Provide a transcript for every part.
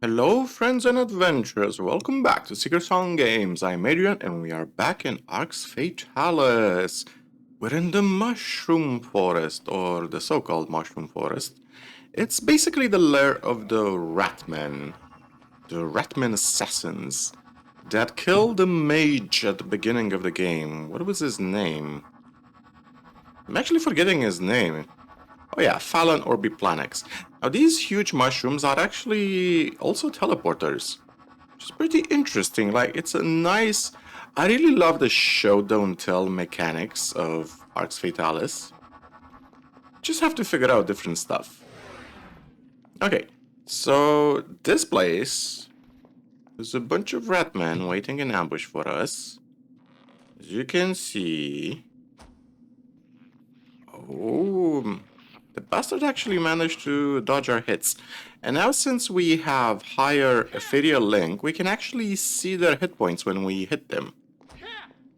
Hello friends and adventurers, welcome back to Secret Song Games. I'm Adrian and we are back in Arx Fatalis. We're in the Mushroom Forest, or the so-called Mushroom Forest. It's basically the lair of the Ratmen, assassins, that killed the mage at the beginning of the game. What was his name? I'm actually forgetting his name. Oh yeah, Fallon or Biplanix. Now these huge mushrooms are actually also teleporters. Which is pretty interesting. Like, it's a nice... I really love the show don't tell mechanics of Arx Fatalis. Just have to figure out different stuff. Okay, so this place... there's a bunch of ratmen waiting in ambush for us. As you can see... oh... the bastard actually managed to dodge our hits. And now since we have higher ethereal link, we can actually see their hit points when we hit them.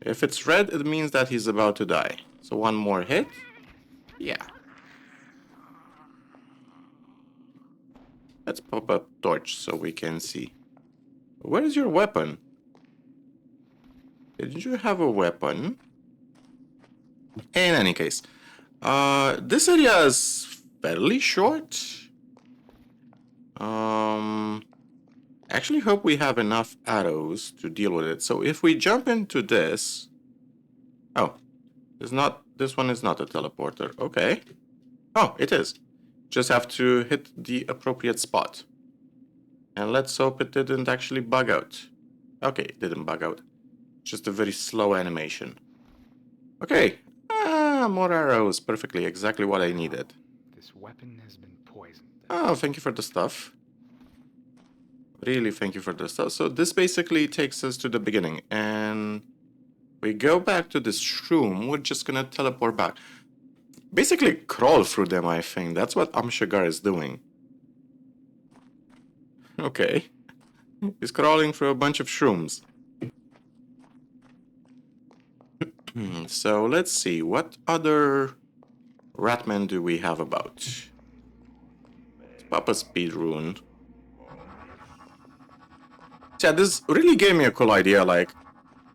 If it's red, it means that he's about to die. So one more hit. Yeah. Let's pop a torch so we can see. Where is your weapon? Did you have a weapon? In any case, this area is fairly short. Actually hope we have enough arrows to deal with it. So if we jump into this... oh, this one is not a teleporter. Okay. Oh, it is. Just have to hit the appropriate spot. And let's hope it didn't actually bug out. Okay, it didn't bug out. Just a very slow animation. Okay. More arrows. Perfectly. Exactly what I needed. This weapon has been poisoned. Oh, thank you for the stuff. Really, thank you for the stuff. So this basically takes us to the beginning. And we go back to this room. We're just gonna teleport back. Basically crawl through them, I think. That's what Shaegar is doing. Okay. He's crawling through a bunch of shrooms. So let's see. What other ratmen do we have about? Let's pop a speed rune. Yeah, this really gave me a cool idea, like,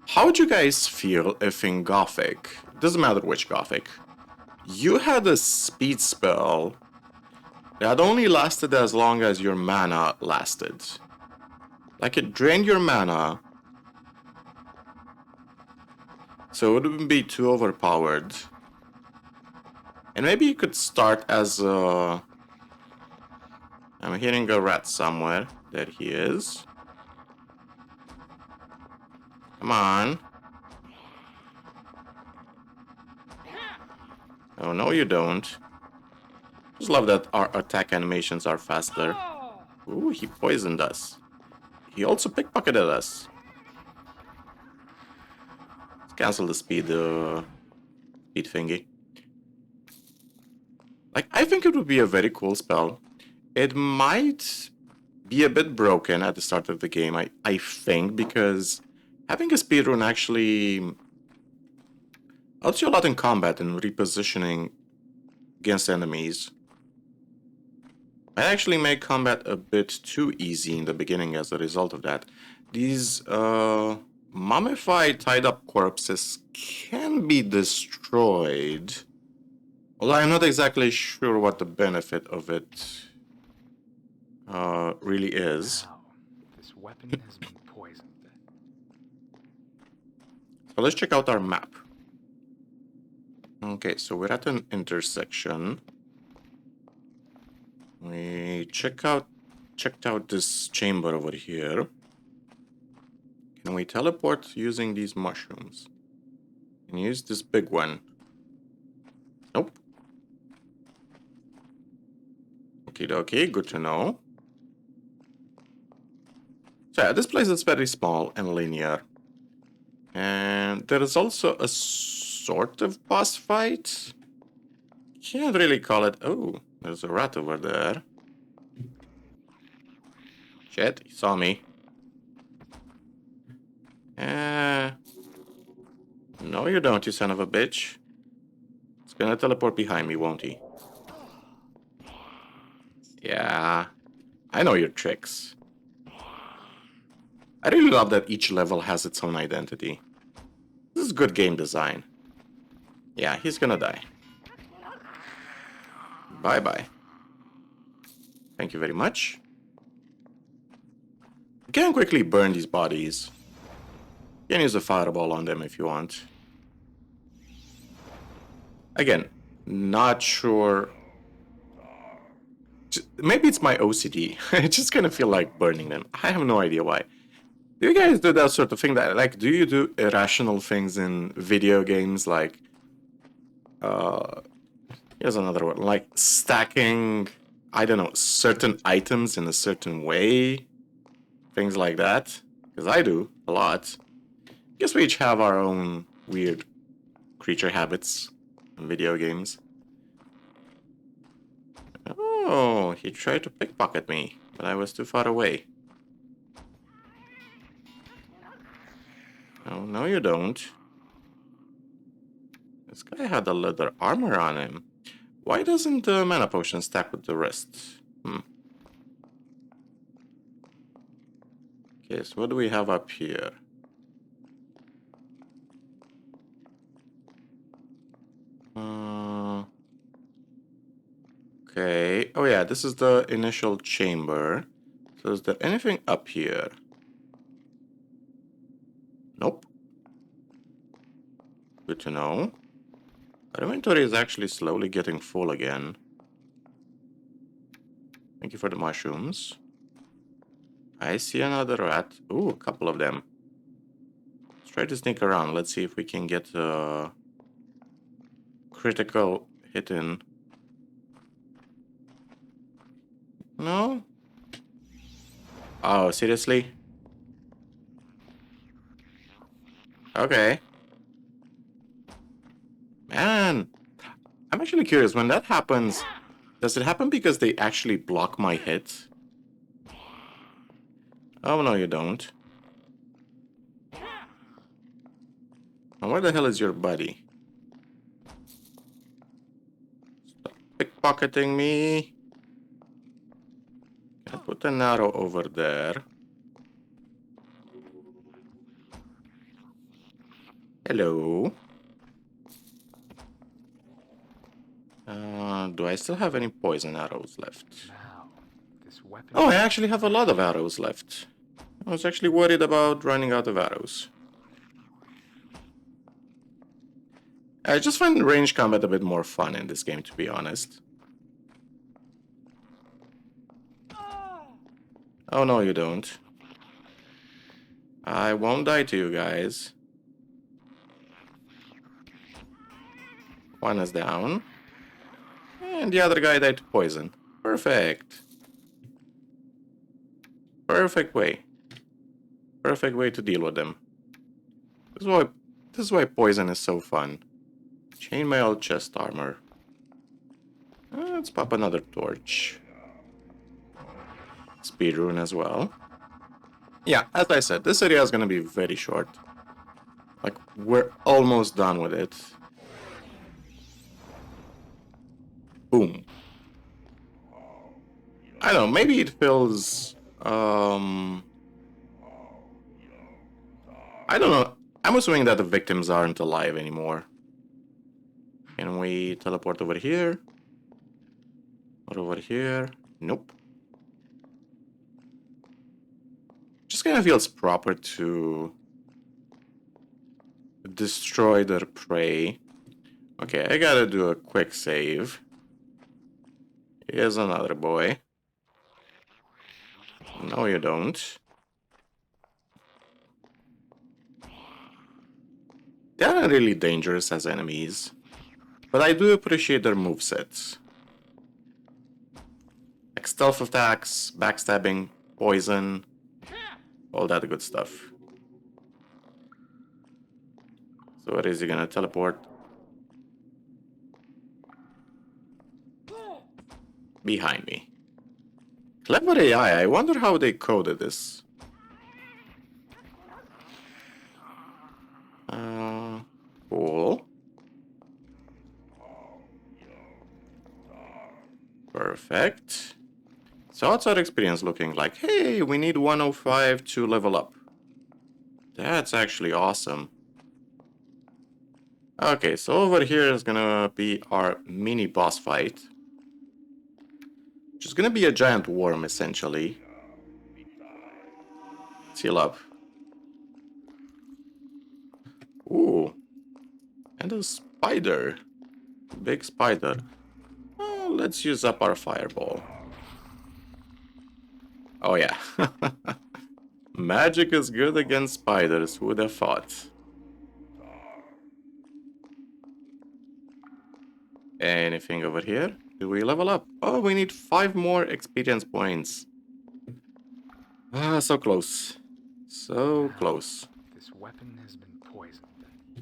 how would you guys feel if in Gothic, doesn't matter which Gothic, you had a speed spell that only lasted as long as your mana lasted? Like, it drained your mana, so it wouldn't be too overpowered. And maybe you could start as a... I'm hearing a rat somewhere. There he is. Come on. Oh, no you don't. Just love that our attack animations are faster. Ooh, he poisoned us. He also pickpocketed us. Let's cancel the speed thingy. Like, I think it would be a very cool spell. It might be a bit broken at the start of the game, I think, because having a speed rune actually helps you a lot in combat and repositioning against enemies. I actually make combat a bit too easy in the beginning as a result of that. These mummified, tied-up corpses can be destroyed. Although I'm not exactly sure what the benefit of it really is. Wow. This weapon has been poisoned. So let's check out our map. Okay, so we're at an intersection. We checked out this chamber over here. Can we teleport using these mushrooms? Can use this big one. Nope. Okie dokie, good to know. So yeah, this place is very small and linear. And there is also a sort of boss fight. Can't really call it... oh, there's a rat over there. Shit, he saw me. No you don't, you son of a bitch. He's gonna teleport behind me, won't he? Yeah, I know your tricks. I really love that each level has its own identity. This is good game design. Yeah, he's gonna die. Bye-bye. Thank you very much. You can quickly burn these bodies. You can use a fireball on them if you want. Again, not sure. Maybe it's my OCD. I just kind of feel like burning them. I have no idea why. Do you guys do that sort of thing? That, like, do you do irrational things in video games? Like, here's another one. Like stacking, I don't know, certain items in a certain way. Things like that. Because I do a lot. Guess we each have our own weird creature habits in video games. Oh, he tried to pickpocket me, but I was too far away. Oh, no you don't. This guy had a leather armor on him. Why doesn't the mana potion stack with the rest? Okay, so what do we have up here? Okay. Oh yeah, this is the initial chamber. So is there anything up here? Nope. Good to know. Our inventory is actually slowly getting full again. Thank you for the mushrooms. I see another rat. Ooh, a couple of them. Let's try to sneak around. Let's see if we can get a critical hit in. No? Oh, seriously? Okay. Man, I'm actually curious, when that happens, does it happen because they actually block my hit? Oh, no, you don't. And where the hell is your buddy? Stop pickpocketing me. Can I put an arrow over there? Hello. Do I still have any poison arrows left? Now, this weapon. Oh, I actually have a lot of arrows left. I was actually worried about running out of arrows. I just find range combat a bit more fun in this game, to be honest. Oh, no, you don't. I won't die to you guys. One is down. And the other guy died to poison. Perfect. Perfect way. Perfect way to deal with them. This is why poison is so fun. Chainmail chest armor. Let's pop another torch. Speed rune as well. Yeah, as I said, this area is gonna be very short. Like, we're almost done with it. Boom. I don't know, maybe it feels... I don't know. I'm assuming that the victims aren't alive anymore. Can we teleport over here? Or over here? Nope. Just kind of feels proper to destroy their prey. Okay, I gotta do a quick save. Here's another boy. No, you don't. They aren't really dangerous as enemies, but I do appreciate their movesets. Like stealth attacks, backstabbing, poison, all that good stuff. So what is he gonna teleport? Behind me. Clever AI, I wonder how they coded this. Cool. Perfect. So what's our experience looking like? Hey, we need 105 to level up. That's actually awesome. Okay, so over here is gonna be our mini boss fight. Which is gonna be a giant worm, essentially. Let's heal up. Ooh. And a spider. Big spider. Oh, let's use up our fireball. Oh yeah. Magic is good against spiders, who would have thought? Anything over here? Do we level up? Oh, we need 5 more experience points. Ah, so close. So close. This weapon has been poisoned.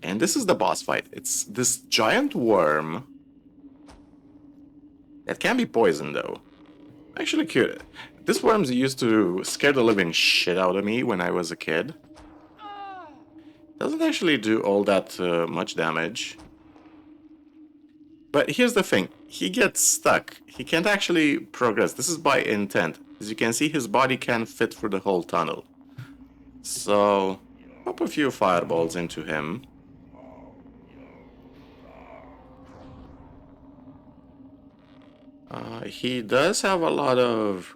And this is the boss fight. It's this giant worm that can be poisoned, though. Actually, cute. This worm used to scare the living shit out of me when I was a kid. Doesn't actually do all that much damage. But here's the thing. He gets stuck. He can't actually progress. This is by intent. As you can see, his body can't fit through the whole tunnel. So, pop a few fireballs into him. He does have a lot of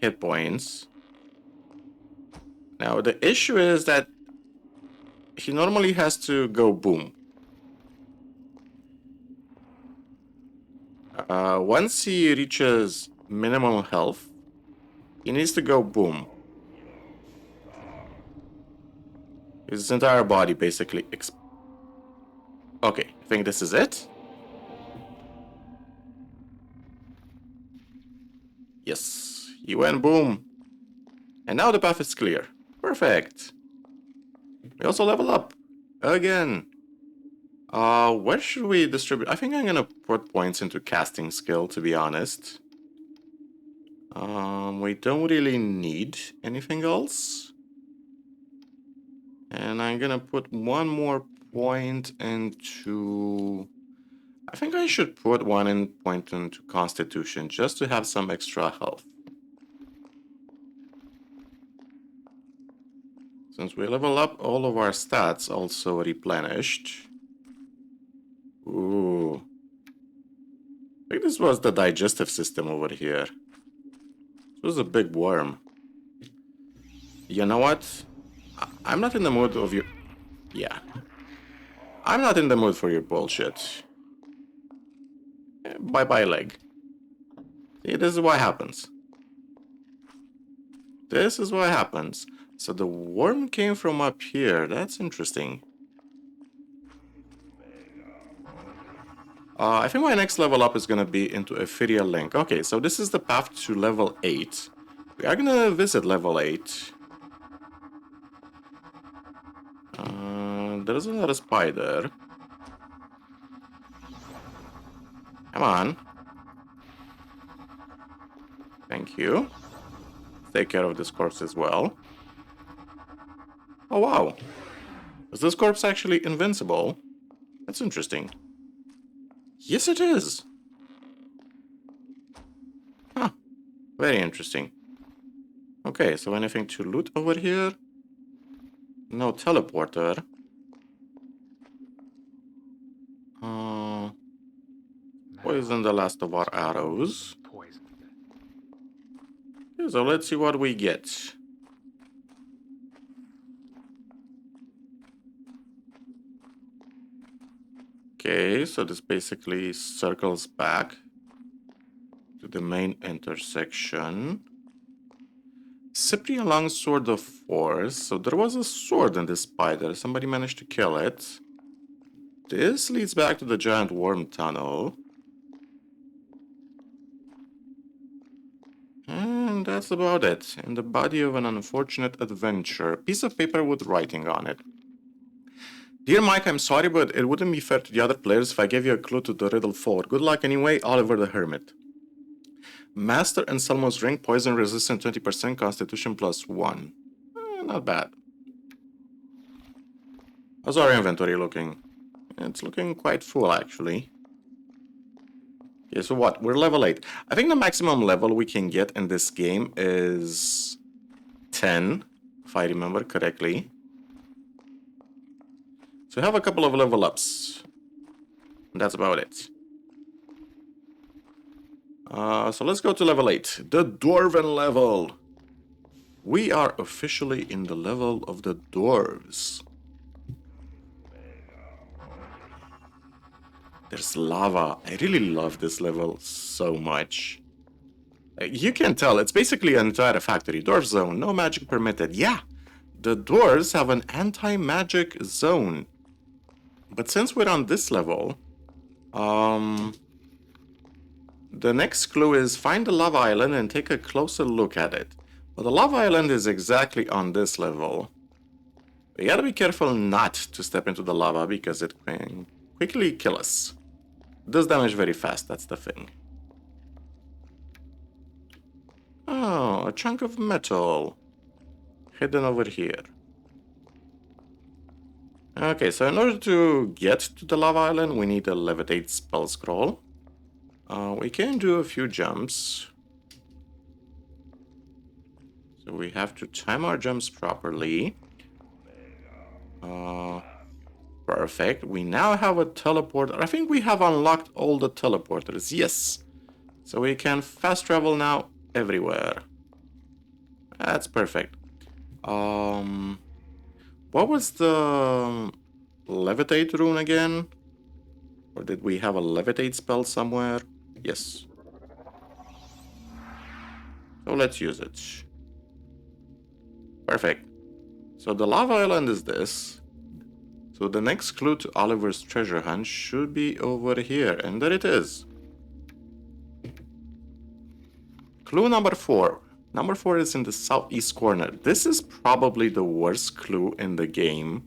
hit points. Now, the issue is that he normally has to go boom. Once he reaches minimum health, he needs to go boom. His entire body basically okay, I think this is it. Yes, he went boom. And now the path is clear. Perfect. We also level up. Again. Where should we distribute? I think I'm gonna put points into casting skill, to be honest. We don't really need anything else. And I'm gonna put 1 more point into... I think I should put 1 point into Constitution, just to have some extra health. Since we level up, all of our stats also replenished. Ooh. I think this was the digestive system over here. This was a big worm. You know what? I'm not in the mood of your... Yeah. I'm not in the mood for your bullshit. Bye-bye, leg. See, this is what happens. This is what happens. So the worm came from up here. That's interesting. I think my next level up is going to be into Ethereal Link. Okay, so this is the path to level 8. We are going to visit level 8. There's another spider. Come on. Thank you. Take care of this corpse as well. Oh, wow. Is this corpse actually invincible? That's interesting. Yes, it is. Huh. Very interesting. Okay, so anything to loot over here? No teleporter. Poison the last of our arrows. Poisoned. Okay, so let's see what we get. Okay, so this basically circles back to the main intersection. Cyprian Longsword of Force. So there was a sword in this spider. Somebody managed to kill it. This leads back to the giant worm tunnel. And that's about it. In the body of an unfortunate adventure. A piece of paper with writing on it. Dear Mike, I'm sorry, but it wouldn't be fair to the other players if I gave you a clue to the riddle forward. Good luck anyway, Oliver the Hermit. Master Anselmo's ring, poison resistant 20%, constitution +1. Not bad. How's our inventory looking? It's looking quite full, actually. Okay, so what? We're level 8. I think the maximum level we can get in this game is 10, if I remember correctly. to have a couple of level ups. And that's about it. So let's go to level 8. The Dwarven level. We are officially in the level of the dwarves. There's lava. I really love this level so much. You can tell, it's basically an entire factory. Dwarf zone, no magic permitted. Yeah, the dwarves have an anti-magic zone. But since we're on this level, the next clue is find the lava island and take a closer look at it. Well, the lava island is exactly on this level. We gotta be careful not to step into the lava because it can quickly kill us. It does damage very fast, that's the thing. Oh, a chunk of metal. Hidden over here. Okay, so in order to get to the lava island, we need a levitate spell scroll. We can do a few jumps. So we have to time our jumps properly. Perfect. We now have a teleporter. I think we have unlocked all the teleporters. Yes. So we can fast travel now everywhere. That's perfect. What was the levitate rune again? Or did we have a levitate spell somewhere? Yes. So let's use it. Perfect. So the lava island is this. So the next clue to Oliver's treasure hunt should be over here. And there it is. Clue number 4. Number 4 is in the southeast corner. This is probably the worst clue in the game.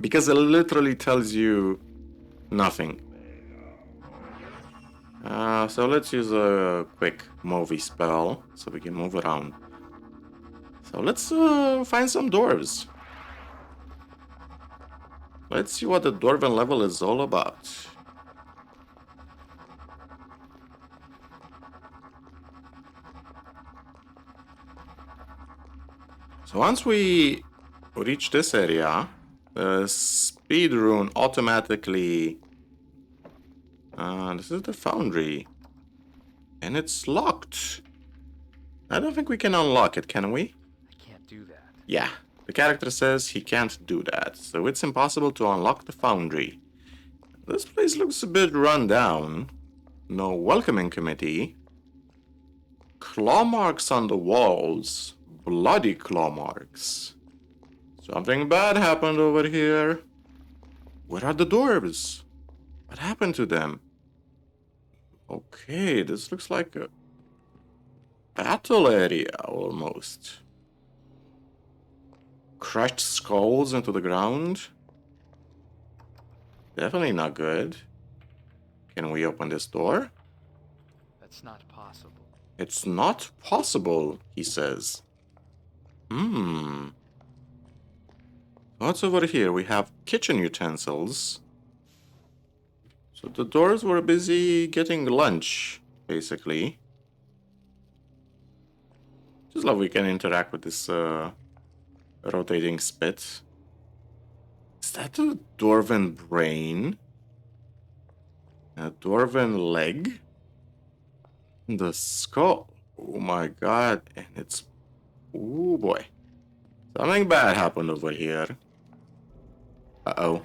Because it literally tells you nothing. So let's use a quick movie spell so we can move around. So let's find some dwarves. Let's see what the Dwarven level is all about. So once we reach this area, the speed rune automatically... this is the foundry. And it's locked. I don't think we can unlock it, can we? I can't do that. Yeah, the character says he can't do that, so it's impossible to unlock the foundry. This place looks a bit run down. No welcoming committee. Claw marks on the walls. Bloody claw marks. Something bad happened over here. Where are the dwarves? What happened to them? Okay, this looks like a battle area almost. Crushed skulls into the ground. Definitely not good. Can we open this door? That's not possible. It's not possible, he says. What's over here? We have kitchen utensils. So the dwarves were busy getting lunch, basically. Just love we can interact with this rotating spit. Is that a dwarven brain? A dwarven leg? The skull. Oh my god. And it's... oh boy. Something bad happened over here. Uh-oh.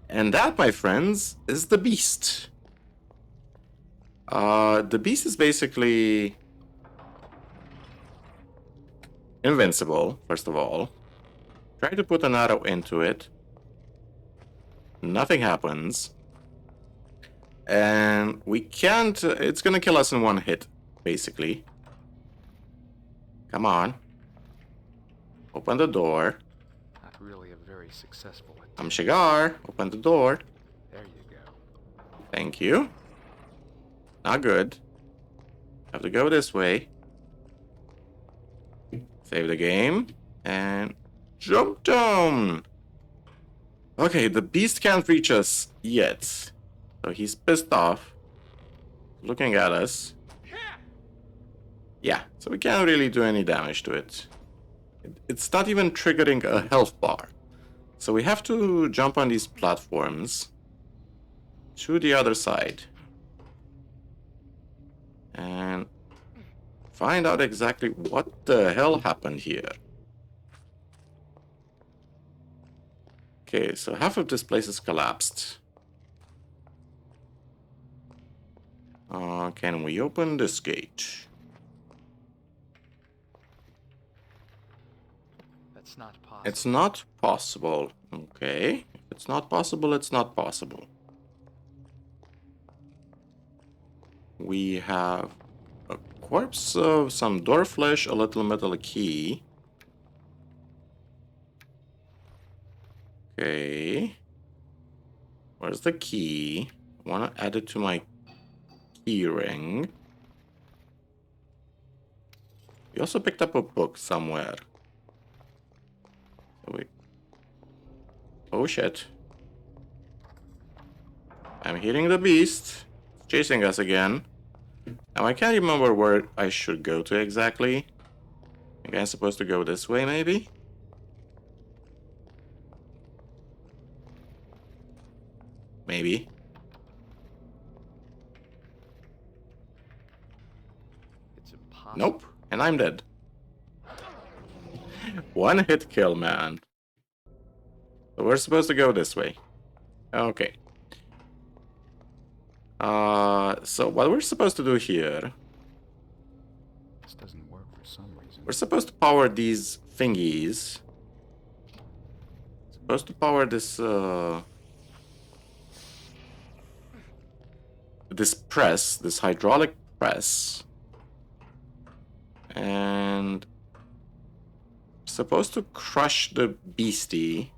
And that, my friends, is the beast. The beast is basically... invincible, first of all. Try to put an arrow into it. Nothing happens. And we can't... it's gonna kill us in one hit, basically. Come on. Open the door. Not really a very successful attempt. I'm Shaegar. Open the door. There you go. Thank you. Not good. Have to go this way. Save the game. And jump down. Okay, the beast can't reach us yet. So he's pissed off. Looking at us. Yeah, so we can't really do any damage to it. It's not even triggering a health bar. so we have to jump on these platforms to the other side and find out exactly what the hell happened here. Okay, so half of this place is collapsed. Can we open this gate? That's not possible. It's not possible. Okay. If it's not possible, it's not possible. We have a corpse of some dwarf flesh, a little metal key. Okay. Where's the key? I want to add it to my key ring. We also picked up a book somewhere. So oh shit. I'm hitting the beast. It's chasing us again. Now I can't remember where I should go to exactly. I think I'm supposed to go this way maybe? Maybe. It's impossible. Nope. And I'm dead. One hit kill, man. So we're supposed to go this way. Okay. So what we're supposed to do here... This doesn't work for some reason. We're supposed to power these thingies. Supposed to power this, this press, this hydraulic press. And... supposed to crush the beastie.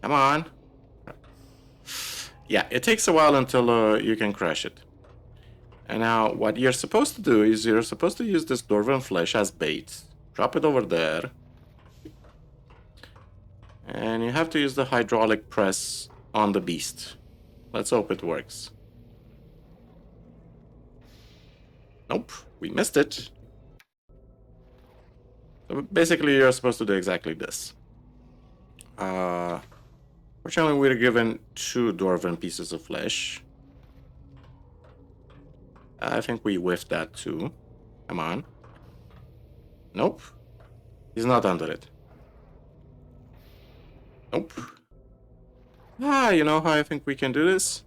Come on. Yeah, it takes a while until you can crush it. And now what you're supposed to do is you're supposed to use this Dwarven flesh as bait. Drop it over there. And you have to use the hydraulic press on the beast. Let's hope it works. Nope, we missed it. So basically, you're supposed to do exactly this. Fortunately, we're given 2 Dwarven pieces of flesh. I think we whiffed that too. Come on. Nope. He's not under it. Nope. You know how I think we can do this?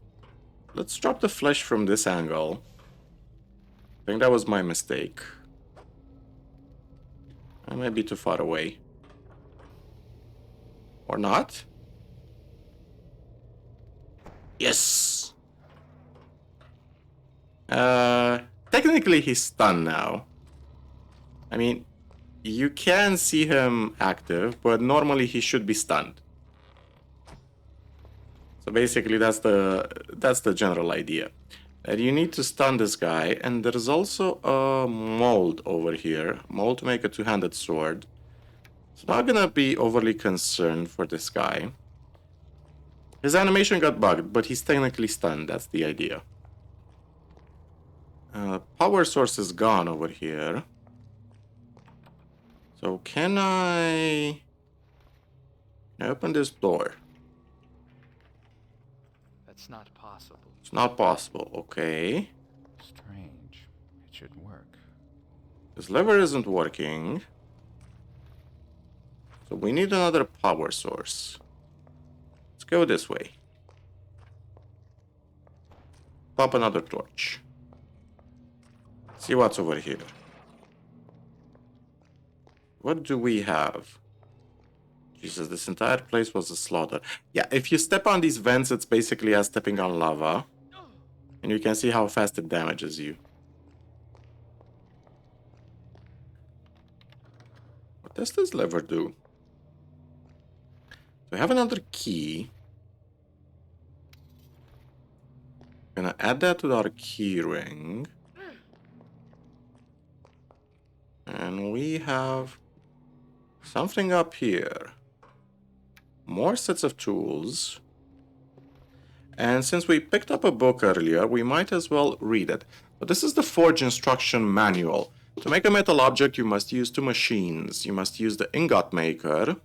Let's drop the flesh from this angle. I think that was my mistake. I might be too far away. Or not? Yes! Technically he's stunned now. I mean, you can see him active, but normally he should be stunned. So basically that's the general idea. That you need to stun this guy, and there's also a mold over here. Mold to make a 2-handed sword. So not gonna be overly concerned for this guy. His animation got bugged, but he's technically stunned. That's the idea. Power source is gone over here. So can I open this door? That's not possible. It's not possible. Okay. Strange. It should work. This lever isn't working. So we need another power source. Let's go this way. Pop another torch. See what's over here. What do we have? Jesus, this entire place was a slaughter. Yeah, if you step on these vents, it's basically as stepping on lava. And you can see how fast it damages you. What does this lever do? So we have another key. Gonna add that to our key ring. And we have something up here. More sets of tools. And since we picked up a book earlier, we might as well read it. But this is the Forge instruction manual. To make a metal object, you must use two machines. You must use the ingot maker.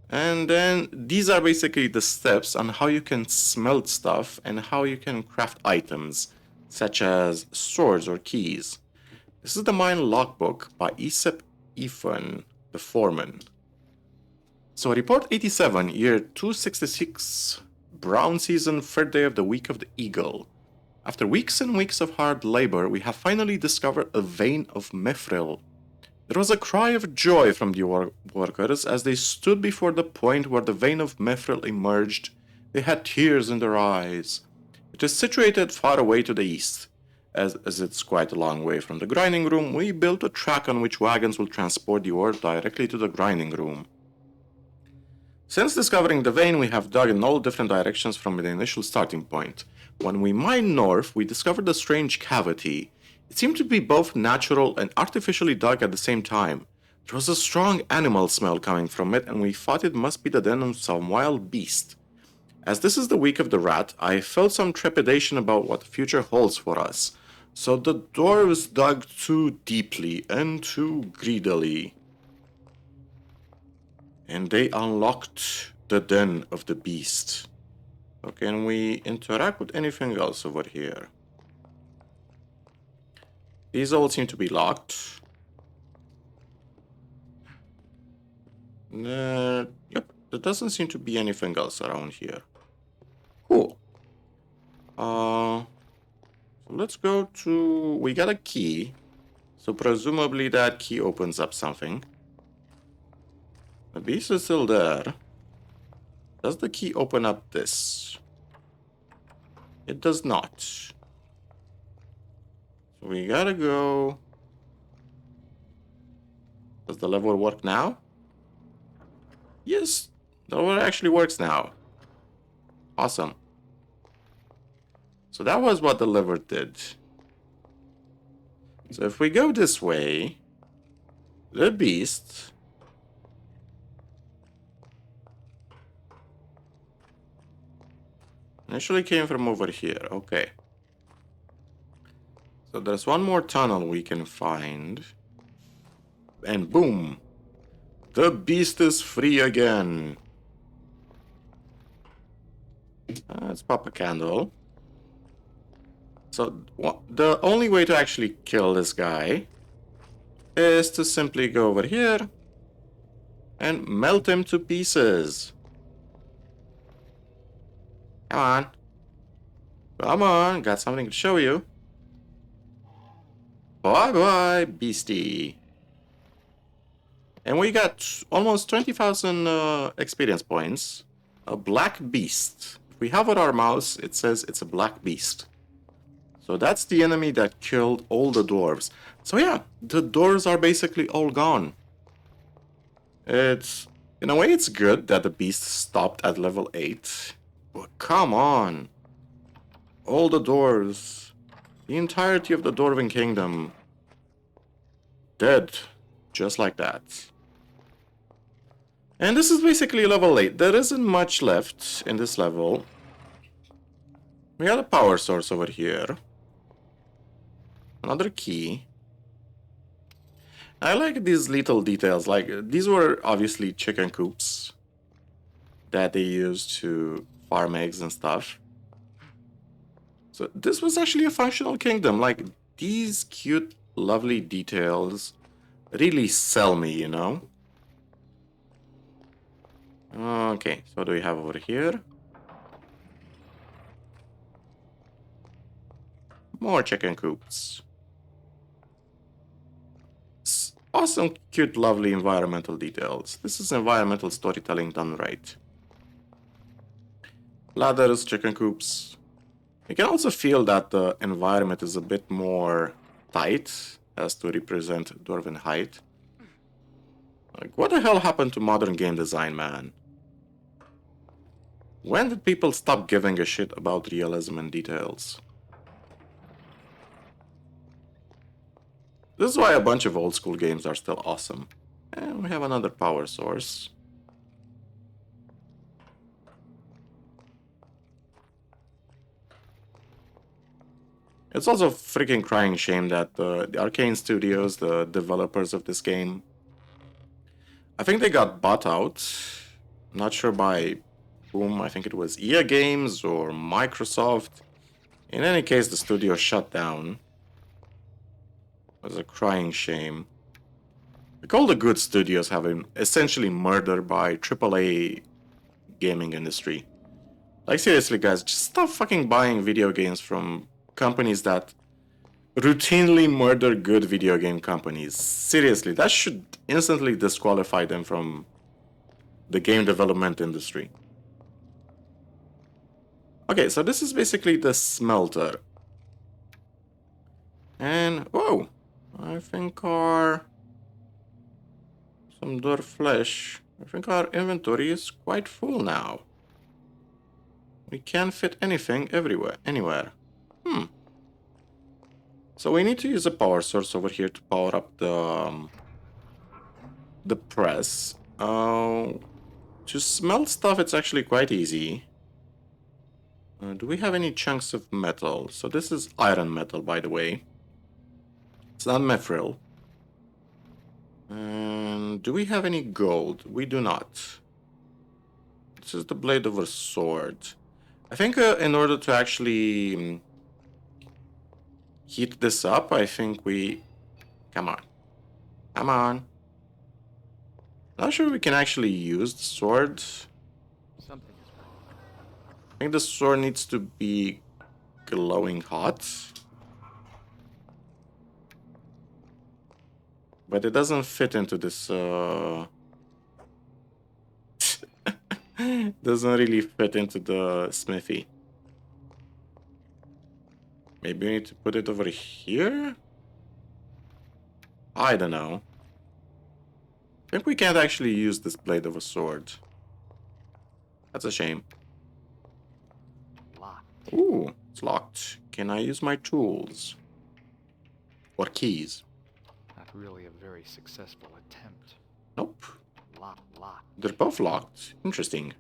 And then these are basically the steps on how you can smelt stuff and how you can craft items, such as swords or keys. This is the mine logbook by Aesop Ethan, the foreman. So report 87, year 266, brown season, third day of the week of the eagle. After weeks and weeks of hard labor, we have finally discovered a vein of mithril. There was a cry of joy from the workers as they stood before the point where the vein of mithril emerged. They had tears in their eyes. It is situated far away to the east. As it's quite a long way from the grinding room, we built a track on which wagons will transport the ore directly to the grinding room. Since discovering the vein, we have dug in all different directions from the initial starting point. When we mined north, we discovered a strange cavity. It seemed to be both natural and artificially dug at the same time. There was a strong animal smell coming from it, and we thought it must be the den of some wild beast. As this is the week of the rat, I felt some trepidation about what the future holds for us. So the dwarves dug too deeply and too greedily. And they unlocked the den of the beast. So can we interact with anything else over here? These all seem to be locked. Yep, there doesn't seem to be anything else around here. Cool. So let's go to... We got a key. So presumably that key opens up something. The beast is still there. Does the key open up this? It does not. So we gotta go... Does the lever work now? Yes, the lever actually works now. Awesome. So that was what the lever did. So if we go this way, the beast... initially came from over here. Okay. So there's one more tunnel we can find. And boom! The beast is free again. Let's pop a candle. So the only way to actually kill this guy is to simply go over here and melt him to pieces. Come on. Come on, got something to show you. Bye bye, beastie. And we got almost 20,000 experience points. A black beast. If we hover our mouse, it says it's a black beast. So that's the enemy that killed all the dwarves. So yeah, the dwarves are basically all gone. It's... in a way, it's good that the beast stopped at level 8. But come on. All the dwarves. The entirety of the Dwarven kingdom. Dead. Just like that. And this is basically level 8. There isn't much left in this level. We got a power source over here. Another key. I like these little details. Like, these were obviously chicken coops that they used to farm eggs and stuff. So this was actually a functional kingdom. Like, these cute, lovely details really sell me, you know? Okay, so what do we have over here? More chicken coops. Awesome, cute, lovely environmental details. This is environmental storytelling done right. Ladders, chicken coops. You can also feel that the environment is a bit more tight as to represent Dwarven height. Like, what the hell happened to modern game design, man? When did people stop giving a shit about realism and details? This is why a bunch of old school games are still awesome. And we have another power source. It's also a freaking crying shame that the Arkane Studios, the developers of this game, I think they got bought out. Not sure by whom. I think it was EA Games or Microsoft. In any case, the studio shut down. It was a crying shame. Like all the good studios have been essentially murdered by AAA gaming industry. Like seriously, guys, just stop fucking buying video games from companies that routinely murder good video game companies. Seriously, that should instantly disqualify them from the game development industry. Okay, so this is basically the smelter. And, whoa, I think our... some dwarf flesh. I think our inventory is quite full now. We can't fit anything everywhere, anywhere. So we need to use a power source over here to power up the press. To smelt stuff, it's actually quite easy. Do we have any chunks of metal? So this is iron metal, by the way. It's not mithril. And do we have any gold? We do not. This is the blade of a sword. I think in order to actually heat this up, I think we... Come on. Come on. Not sure we can actually use the sword. Something is wrong. I think the sword needs to be glowing hot. But it doesn't fit into this... doesn't really fit into the smithy. Maybe we need to put it over here? I don't know. I think we can't actually use this blade of a sword. That's a shame. Locked. Ooh, it's locked. Can I use my tools? Or keys? Not really a very successful attempt. Nope. Locked. They're both locked. Interesting.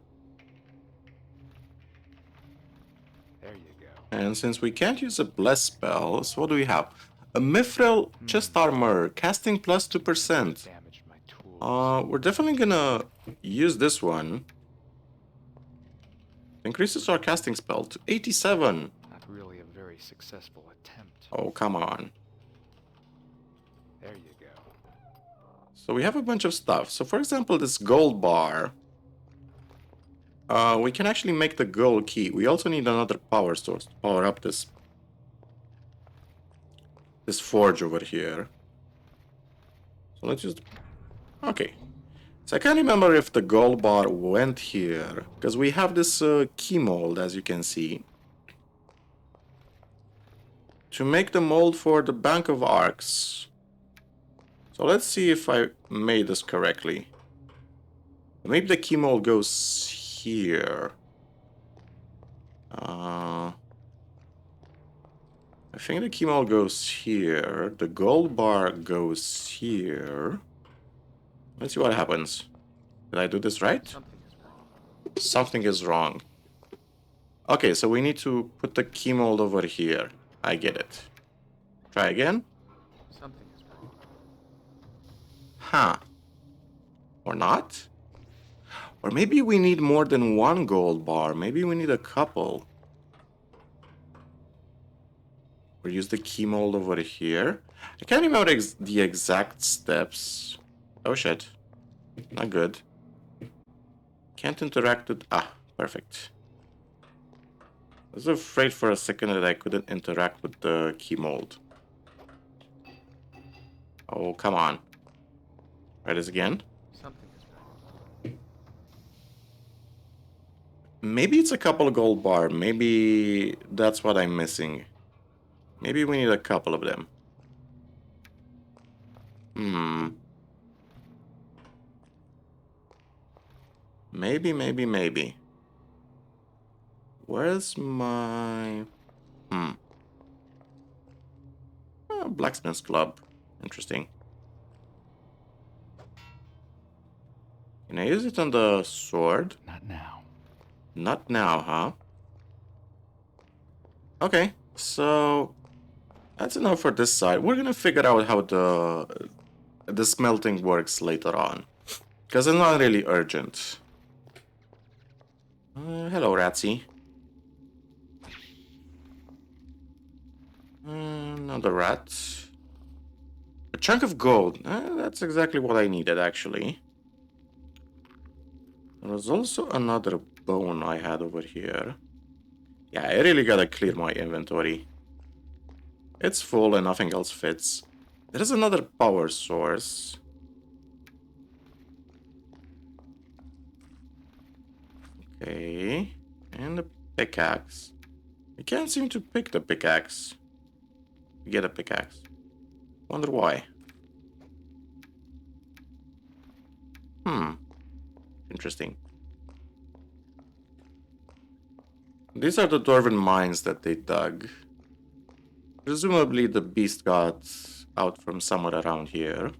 There you go. And since we can't use a bless spell, so what do we have? A mithril chest armor, casting plus 2%. Damaged my tools. We're definitely gonna use this one. Increases our casting spell to 87. Not really a very successful attempt. Oh, come on. There you go. So we have a bunch of stuff. So for example, this gold bar. We can actually make the gold key. We also need another power source to power up this forge over here. So let's just... Okay. So I can't remember if the gold bar went here, because we have this key mold, as you can see. To make the mold for the Bank of Arx. So let's see if I made this correctly. Maybe the key mold goes here. I think the key mold goes here. The gold bar goes here. Let's see what happens. Did I do this right? Something is wrong. Something is wrong. Okay, so we need to put the key mold over here. I get it. Try again. Something is wrong. Huh. Or not? Or maybe we need more than one gold bar. Maybe we need a couple. Or use the key mold over here. I can't remember the exact steps. Oh shit. Not good. Can't interact with... Ah, perfect. I was afraid for a second that I couldn't interact with the key mold. Oh, come on. Try this again. Something is wrong. Maybe it's a couple of gold bar. Maybe that's what I'm missing. Maybe we need a couple of them. Maybe. Where's my... Blacksmith's Club. Interesting. Can I use it on the sword? Not now. Not now, huh? Okay, so... That's enough for this side. We're gonna figure out how the smelting works later on. Because it's not really urgent. Hello, Ratsy. Another rat. A chunk of gold. That's exactly what I needed, actually. There was also another bone I had over here. Yeah, I really gotta clear my inventory. It's full and nothing else fits. There is another power source. Okay. And a pickaxe. I can't seem to pick the pickaxe. Get a pickaxe. Wonder why. Interesting. These are the Dwarven mines that they dug. Presumably the beast got out from somewhere around here.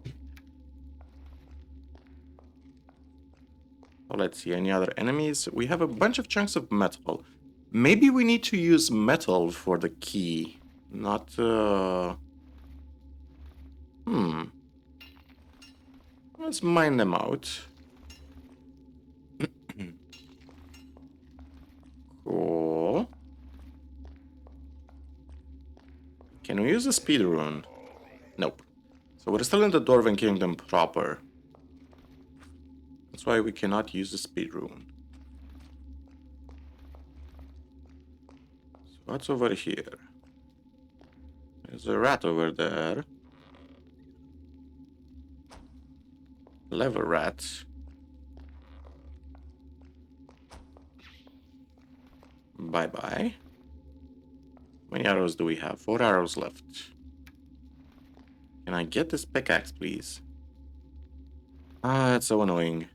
So let's see, any other enemies? We have a bunch of chunks of metal. Maybe we need to use metal for the key. Not, Let's mine them out. Cool. Can we use a speed rune? Nope. So we're still in the Dwarven Kingdom proper. That's why we cannot use the speed rune. So what's over here? There's a rat over there. Lever rat. Bye-bye. How many arrows do we have? 4 arrows left. Can I get this pickaxe, please? Ah, it's so annoying.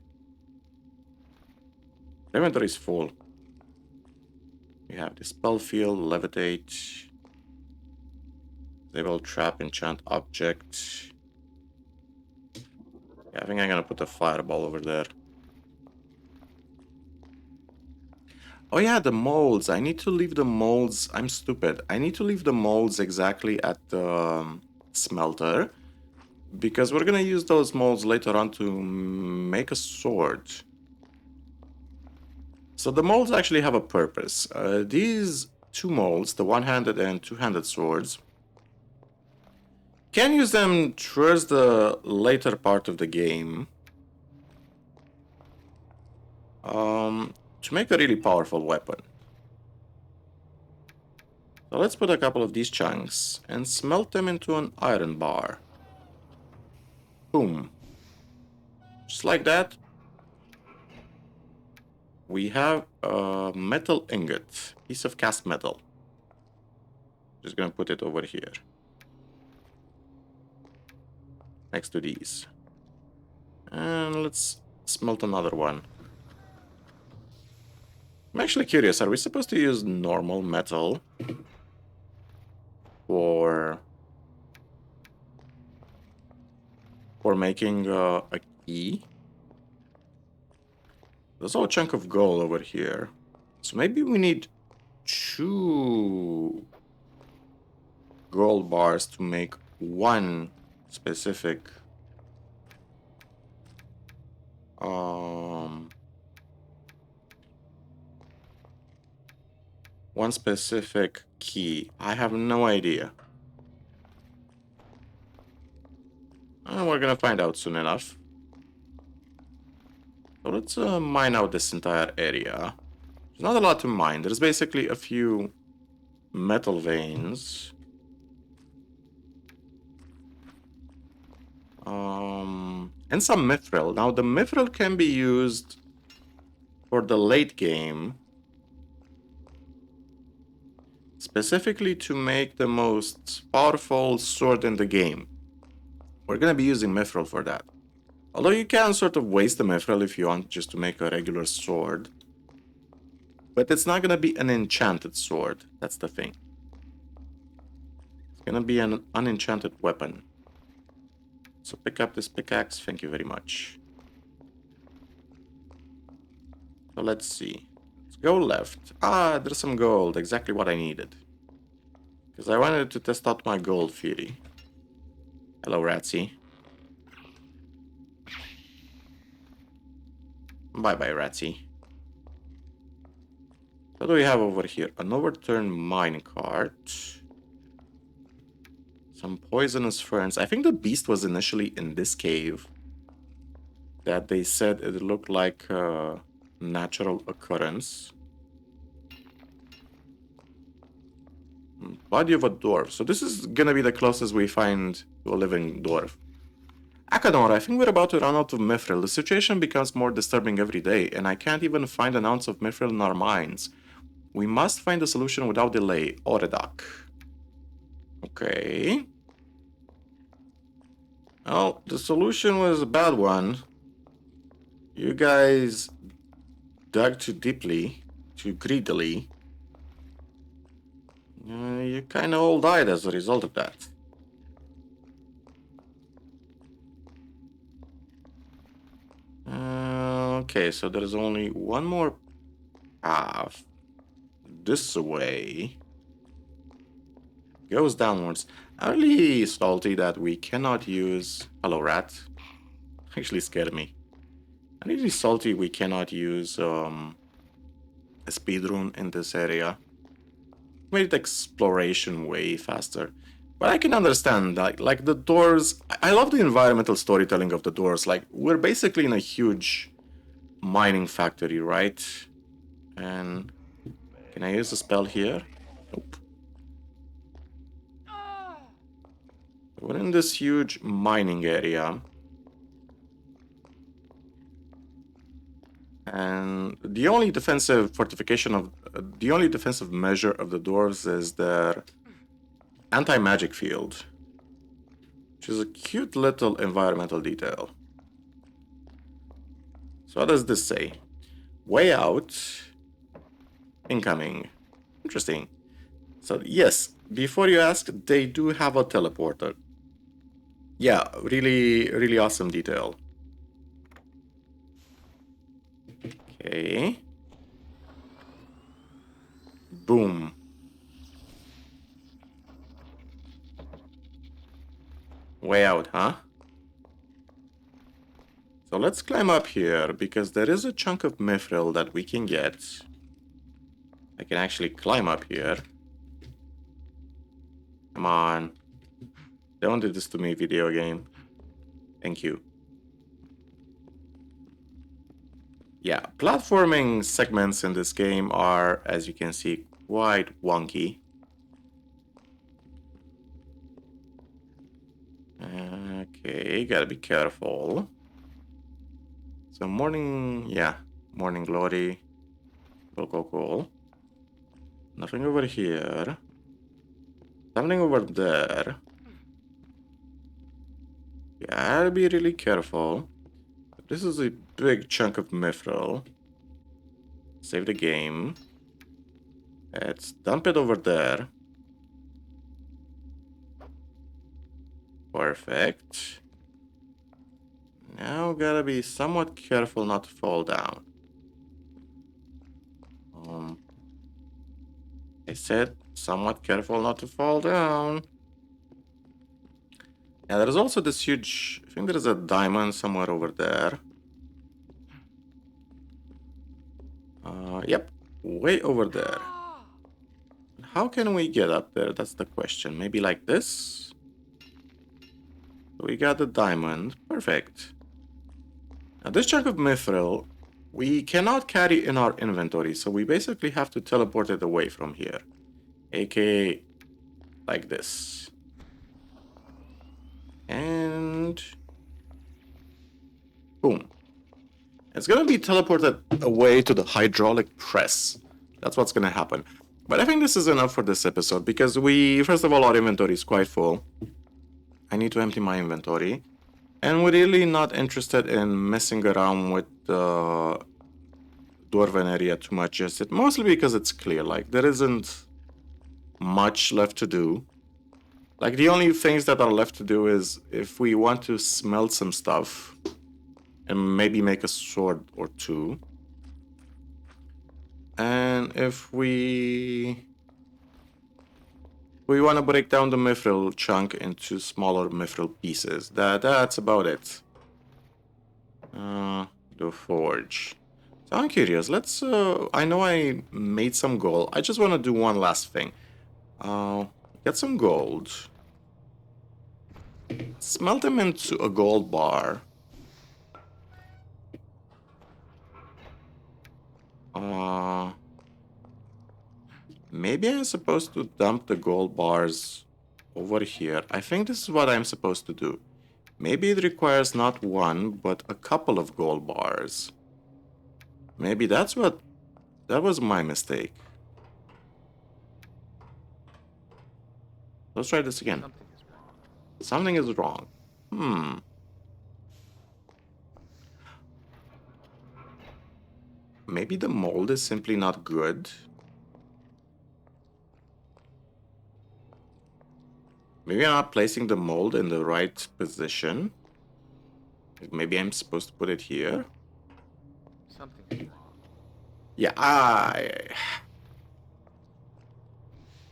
The inventory is full. We have Dispel Field, Levitate, Disable Trap, Enchant Object. Yeah, I think I'm gonna put a Fireball over there. Oh yeah, the molds. I need to leave the molds. I'm stupid. I need to leave the molds exactly at the smelter. Because we're gonna use those molds later on to make a sword. So the molds actually have a purpose. These two molds, the one-handed and two-handed swords, can use them towards the later part of the game. To make a really powerful weapon. So let's put a couple of these chunks and smelt them into an iron bar. Boom. Just like that. We have a metal ingot, piece of cast metal. Just gonna put it over here. Next to these. And let's smelt another one. I'm actually curious, are we supposed to use normal metal for making a key? There's all a chunk of gold over here. So maybe we need 2 gold bars to make one specific one specific key. I have no idea. We're gonna find out soon enough. So let's mine out this entire area. There's not a lot to mine. There's basically a few metal veins. And some mithril. Now the mithril can be used for the late game. Specifically to make the most powerful sword in the game. We're gonna be using mithril for that. Although you can sort of waste the mithril if you want just to make a regular sword. But it's not gonna be an enchanted sword. That's the thing. It's gonna be an unenchanted weapon. So pick up this pickaxe, thank you very much. So let's see. Let's go left. Ah, there's some gold, exactly what I needed. Because I wanted to test out my gold fury. Hello, Ratsy. Bye-bye, Ratsy. What do we have over here? An overturned minecart. Some poisonous ferns. I think the beast was initially in this cave. That they said it looked like a natural occurrence. Body of a dwarf. So this is gonna be the closest we find to a living dwarf. Akanor, I think we're about to run out of mithril. The situation becomes more disturbing every day, and I can't even find an ounce of mithril in our mines. We must find a solution without delay. Oredak. Okay. Well, the solution was a bad one. You guys dug too deeply, too greedily. You kind of all died as a result of that. Okay, so there's only one more path. This way. Goes downwards. I'm really salty that we cannot use... Hello, rat. Actually scared me. I'm really salty we cannot use a speedrun in this area. Made the exploration way faster. But I can understand that, like the doors... I love the environmental storytelling of the doors. Like, we're basically in a huge mining factory, right? And... Can I use a spell here? Nope. We're in this huge mining area. And the only defensive fortification of... the only defensive measure of the dwarves is their anti-magic field. Which is a cute little environmental detail. So what does this say? Way out. Incoming. Interesting. So yes, before you ask, they do have a teleporter. Yeah, really, really awesome detail. Okay. Boom. Way out, huh? So let's climb up here, because there is a chunk of mithril that we can get. I can actually climb up here. Come on. Don't do this to me, video game. Thank you. Yeah, platforming segments in this game are, as you can see, quite wonky. Okay, gotta be careful. So morning, yeah, morning glory. Cool. Nothing over here. Something over there. Gotta be really careful. This is a big chunk of mithril. Save the game. Let's dump it over there. Perfect. Now gotta be somewhat careful not to fall down. I said somewhat careful not to fall down. Yeah, there's also this huge... I think there's a diamond somewhere over there. Yep, way over there. How can we get up there? That's the question. Maybe like this? We got the diamond. Perfect. Now this chunk of mithril, we cannot carry in our inventory, so we basically have to teleport it away from here. AKA like this. And... boom. It's gonna be teleported away to the hydraulic press. That's what's gonna happen. But I think this is enough for this episode, because first of all, our inventory is quite full. I need to empty my inventory. And we're really not interested in messing around with the Dwarven area too much just yet. Mostly because it's clear, like, there isn't much left to do. Like, the only things that are left to do is if we want to smelt some stuff and maybe make a sword or two. And if we We want to break down the mithril chunk into smaller mithril pieces. That's about it. The forge. So I'm curious. Let's. I know I made some gold. I just want to do one last thing. Get some gold. Smelt them into a gold bar. Maybe I'm supposed to dump the gold bars over here. I think this is what I'm supposed to do. Maybe it requires not one, but a couple of gold bars. Maybe that's what... That was my mistake. Let's try this again. Something is wrong. Maybe the mold is simply not good. Maybe I'm not placing the mold in the right position. Maybe I'm supposed to put it here. Something is wrong. Yeah,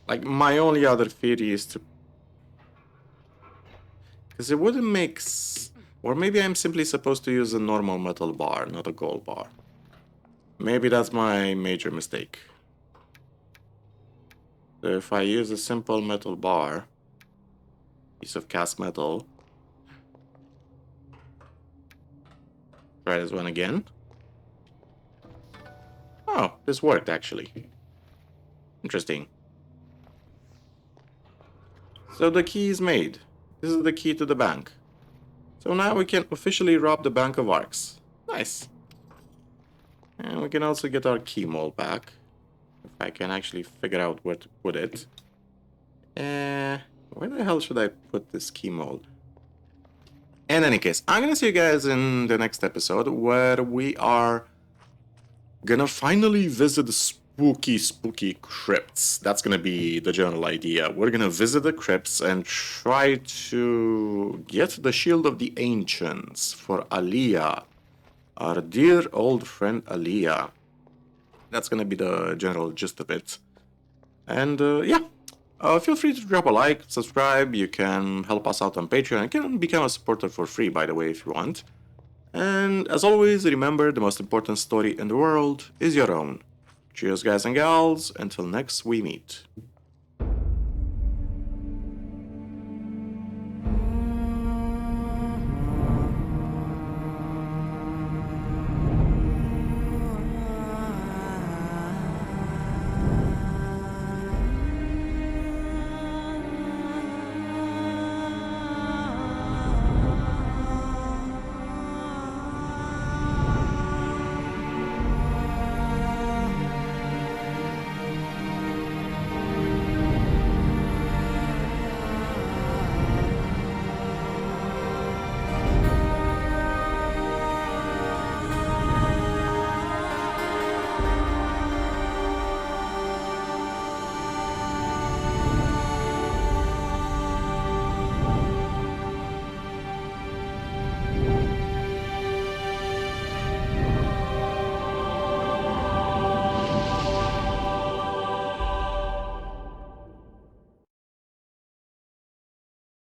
like, my only other theory is to... Because it wouldn't make... Or maybe I'm simply supposed to use a normal metal bar, not a gold bar. Maybe that's my major mistake. So if I use a simple metal bar, piece of cast metal. Try this one again. Oh, this worked actually. Interesting. So the key is made. This is the key to the bank. So now we can officially rob the Bank of Arx. Nice. And we can also get our key mold back. If I can actually figure out where to put it. Where the hell should I put this key mold? In any case, I'm gonna see you guys in the next episode where we are gonna finally visit the spooky crypts. That's gonna be the general idea. We're gonna visit the crypts and try to get the Shield of the Ancients for Aliyah. Our dear old friend Aliyah. That's gonna be the general gist of it. And yeah. Feel free to drop a like, subscribe, you can help us out on Patreon, you can become a supporter for free, by the way, if you want. And as always, remember, the most important story in the world is your own. Cheers, guys and gals, until next we meet.